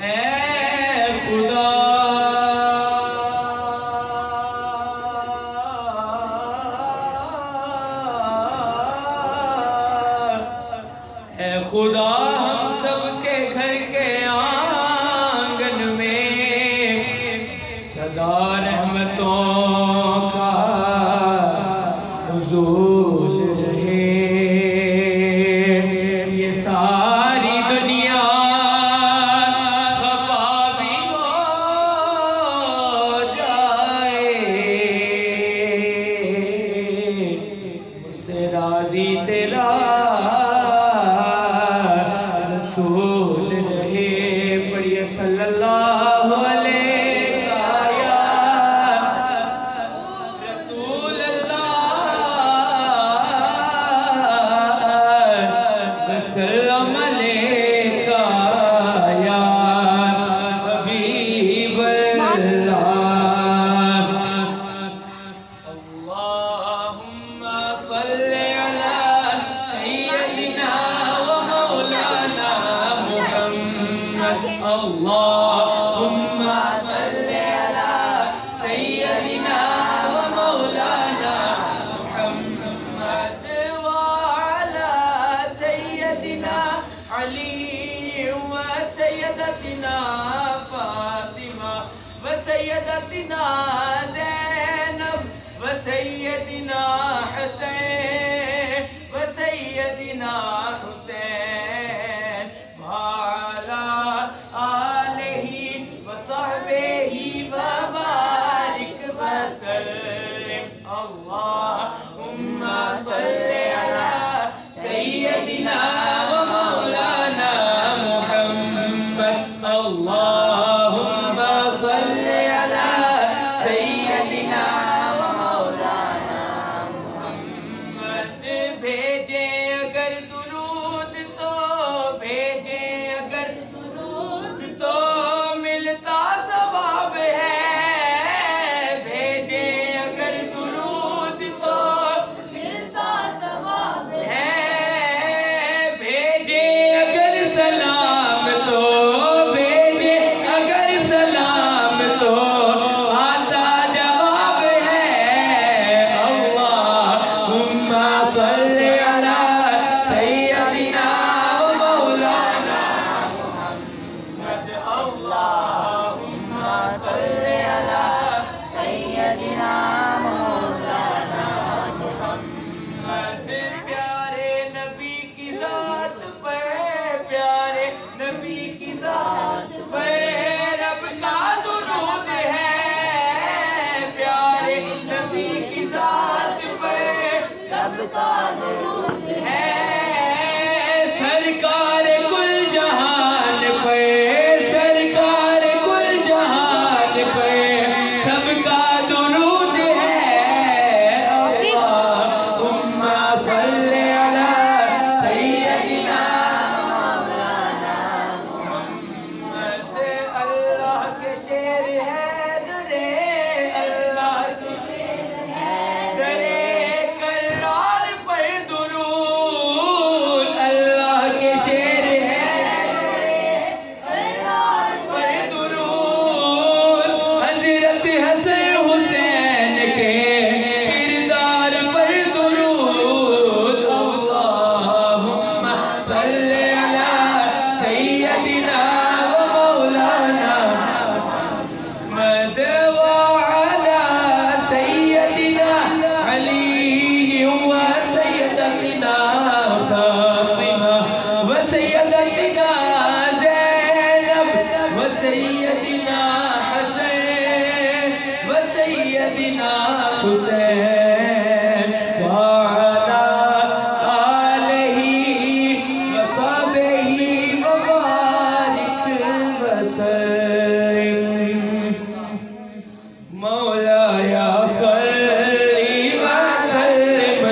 ऐ खुदा खुदा हम सबके घर के आंगन में सदा रहमतों का नुज़ूल रहे। ये सारी दुनिया खफा भी हो जाए, मुझसे राज़ी तेरा रसूल रहे। पढ़िए सल्लल्लाहु अलैहि या रसूल अल्लाह वसल्लम अलैका या हबीब अल्लाह। अल्लाहुम्मा सल्लि अला सय्यदिना अल्लाहुम्मा सल्लि अला सय्यदिना व मौलाना मुहम्मद व अला सय्यदिना अली व सय्यदतिना फातिमा व सय्यदतिना ज़ैनब व सय्यदिना हसैन व सय्यदिना हुसैन वाला आलिही वसहबिही वबारिक वसल्लिम। अल्लाहुम्मा सल्लि अला सय्यदिना व मौलाना मुहम्मद। अल्लाहुम्मा सल्लि अला सय्यदिना व मौलाना मुहम्मद। भेजे अगर दुरूद तो भेजे अगर दुरूद तो मिलता सवाब है। भेजे अगर दुरूद तो मिलता सवाब है। भेजे अगर सलाम तो भेजे अगर सलाम तो आता जवाब है। अल्लाहुम्मा सल्लि अला सय्यदिना व मौलाना मुहम्मद। अल्लाहुम्मा सल्लि अला सय्यदिना मौलाना मुहम्मद। प्यारे नबी की ज़ात पर, प्यारे नबी की ज़ात पर रब का दुरूद है। प्यारे नबी की ज़ात पर रब का दुरूद है। सरकार कुल जहान पर, सरकार कुल जहान पर सबका दुरूद है। अल्लाहुम्मा सल्लि अला सय्यदिना मौलाना मुहम्मद। अल्लाह के शेर है दरे, अल्लाह के शेर है दरे करार पर दुरूद। अल्लाह के शेर है करार पर दुरूद। हज़रत हसन हुसैन के किरदार पर दुरूद। अल्लाहुम्मा सल्लि अला सय्यदिना व मौलाना मुहम्मद व अला सय्यदिना अली व सय्यदतिना फातिमा व सय्यदतिना ज़ैनब व सय्यदिना हसैन व सय्यदिना हुसैन।